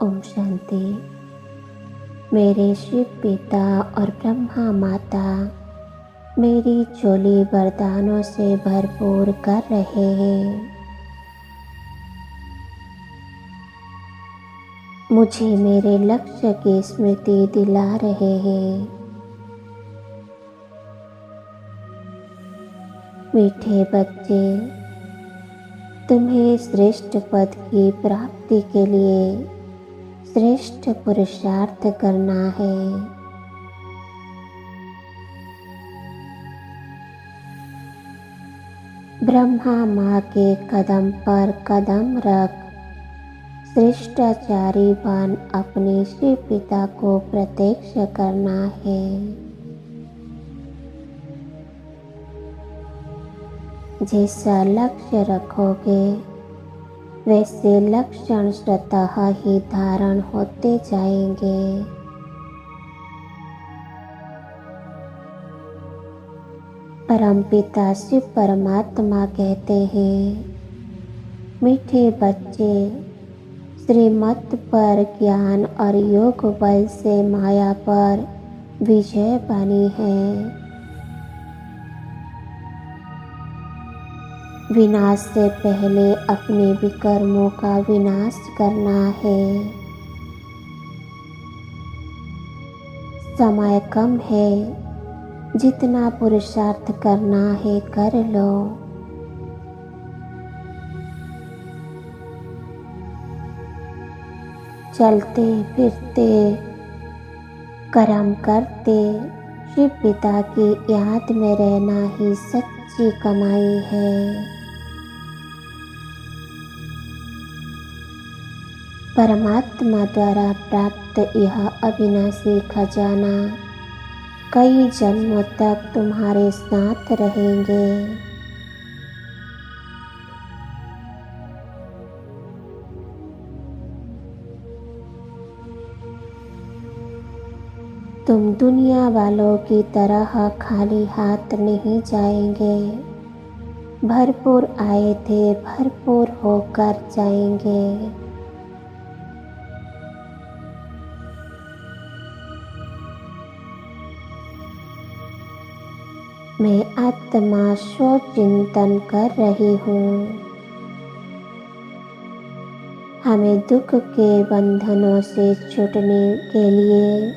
ओम शांति। मेरे शिव पिता और ब्रह्मा माता मेरी झोली वरदानों से भरपूर कर रहे हैं। मुझे मेरे लक्ष्य की स्मृति दिला रहे हैं। मीठे बच्चे, तुम्हें श्रेष्ठ पद की प्राप्ति के लिए श्रेष्ठ पुरुषार्थ करना है। ब्रह्मा माँ के कदम पर कदम रख श्रेष्ठाचारी बन अपने शिव पिता को प्रत्यक्ष करना है। जैसा लक्ष्य रखोगे वैसे लक्षण स्वतः ही धारण होते जाएंगे। परमपिता शिव परमात्मा कहते हैं, मीठे बच्चे, श्रीमत पर ज्ञान और योग बल से माया पर विजय बनी है। विनाश से पहले अपने विकर्मों का विनाश करना है। समय कम है, जितना पुरुषार्थ करना है कर लो। चलते फिरते कर्म करते शिव पिता की याद में रहना ही सच्ची कमाई है। परमात्मा द्वारा प्राप्त यह अविनाशी खजाना कई जन्मों तक तुम्हारे साथ रहेंगे। तुम दुनिया वालों की तरह खाली हाथ नहीं जाएंगे। भरपूर आए थे, भरपूर होकर जाएंगे। मैं आत्मा सोच चिंतन कर रही हूँ। हमें दुख के बंधनों से छूटने के लिए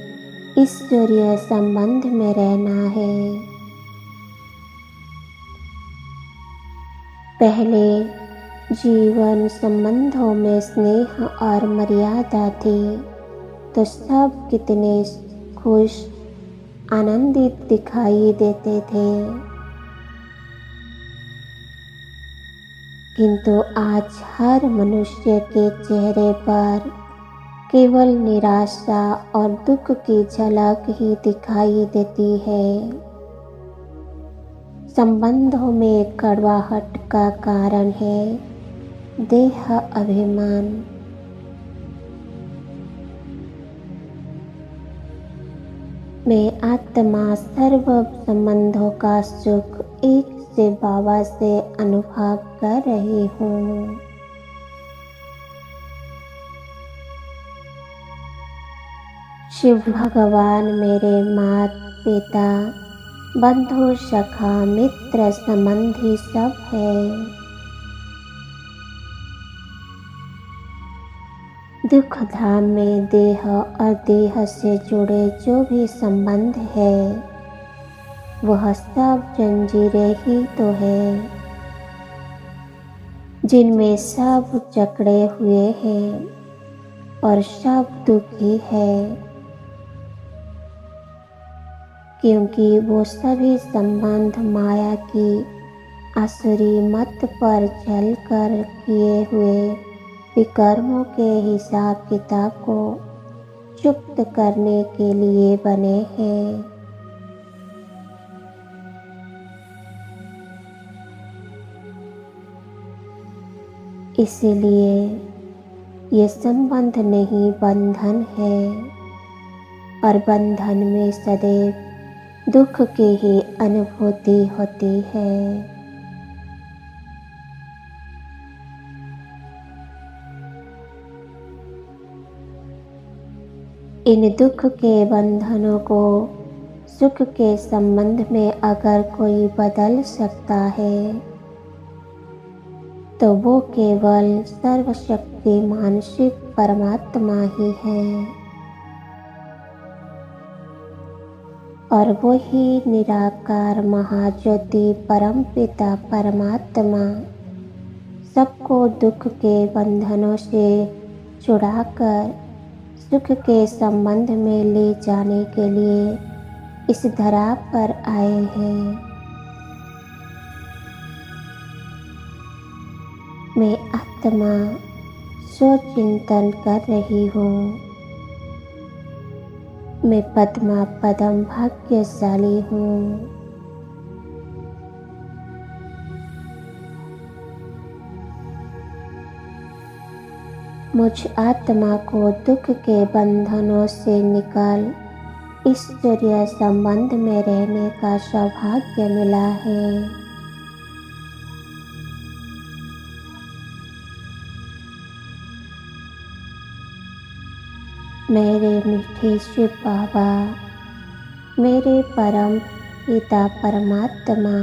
ईश्वरीय संबंध में रहना है। पहले जीवन संबंधों में स्नेह और मर्यादा थी तो सब कितने खुश आनंदित दिखाई देते थे, किंतु आज हर मनुष्य के चेहरे पर केवल निराशा और दुख की झलक ही दिखाई देती है। संबंधों में कड़वाहट का कारण है देह अभिमान। मैं आत्मा सर्व संबंधों का सुख एक से बाबा से अनुभव कर रही हूँ। शिव भगवान मेरे माता पिता बंधु सखा मित्र संबंधी सब है। दुख धाम में देह और देह से जुड़े जो भी संबंध है वह सब जंजीरें ही तो है, जिनमें सब जकड़े हुए हैं और सब दुखी है, क्योंकि वो सभी संबंध माया की आसुरी मत पर चलकर किए हुए विकर्मों के हिसाब किताब को चुप्त करने के लिए बने हैं। इसीलिए ये संबंध नहीं बंधन है, और बंधन में सदैव दुख की ही अनुभूति होती है। इन दुख के बंधनों को सुख के संबंध में अगर कोई बदल सकता है तो वो केवल सर्वशक्तिमान शिव परमात्मा ही है, और वही निराकार महाज्योति परमपिता परमात्मा सबको दुख के बंधनों से छुड़ाकर सुख के संबंध में ले जाने के लिए इस धरा पर आए हैं। मैं आत्मा स्वचिंतन कर रही हूँ। मैं पद्मा पदम भाग्यशाली हूँ। मुझ आत्मा को दुख के बंधनों से निकल ईश्वरीय संबंध में रहने का सौभाग्य मिला है। मेरे मीठे शिव बाबा, मेरे परम पिता परमात्मा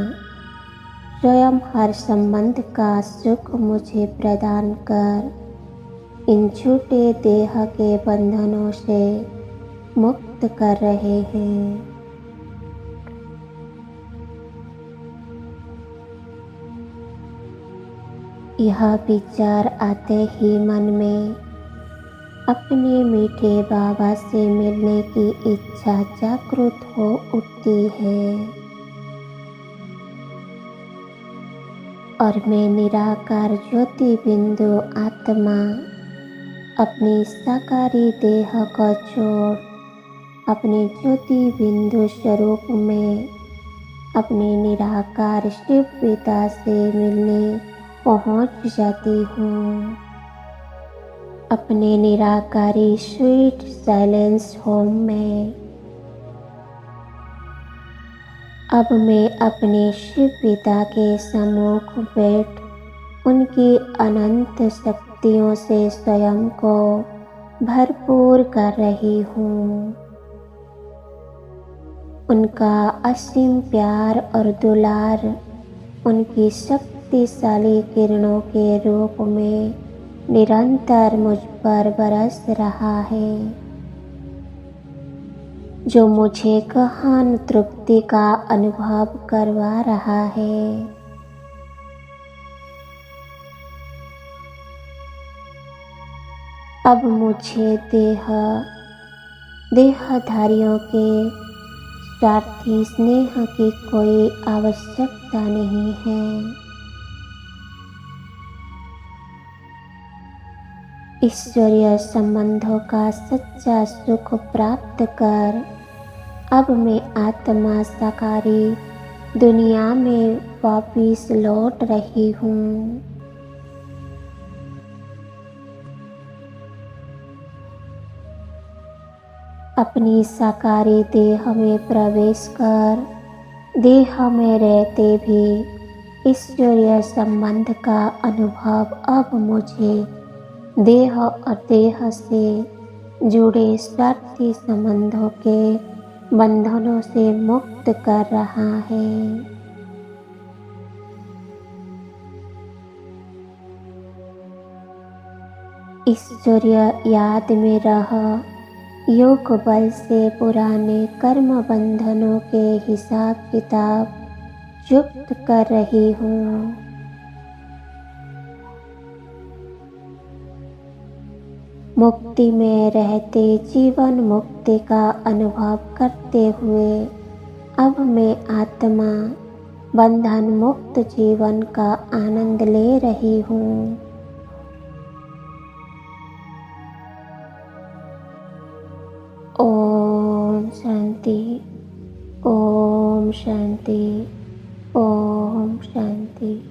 स्वयं हर संबंध का सुख मुझे प्रदान कर इन झूठे देह के बंधनों से मुक्त कर रहे हैं। यह विचार आते ही मन में अपने मीठे बाबा से मिलने की इच्छा जागृत हो उठती है और मैं निराकार ज्योति बिंदु आत्मा अपनी साकारी देह को छोड़ अपने ज्योति बिंदु स्वरूप में अपने निराकार शिव पिता से मिलने पहुंच जाती हूँ। अपने निराकारी स्वीट साइलेंस होम में अब मैं अपने शिव पिता के सम्मुख बैठ उनकी अनंत शक्तियों से स्वयं को भरपूर कर रही हूँ। उनका असीम प्यार और दुलार उनकी शक्तिशाली किरणों के रूप में निरंतर मुझ पर बरस रहा है, जो मुझे गहन तृप्ति का अनुभव करवा रहा है। अब मुझे देहधारियों के स्वार्थी स्नेह की कोई आवश्यकता नहीं है। ईश्वरीय संबंधों का सच्चा सुख प्राप्त कर अब मैं आत्मा साकारी दुनिया में वापिस लौट रही हूँ। अपनी साकारी देह में प्रवेश कर देह में रहते भी ईश्वरीय संबंध का अनुभव अब मुझे देह और देह से जुड़े स्वार्थी संबंधों के बंधनों से मुक्त कर रहा है। ईश्वरीय याद में रह योग बल से पुराने कर्म बंधनों के हिसाब किताब चुप्त कर रही हूँ। मुक्ति में रहते जीवन मुक्ति का अनुभव करते हुए अब मैं आत्मा बंधन मुक्त जीवन का आनंद ले रही हूँ। ओम शांति, ओम शांति।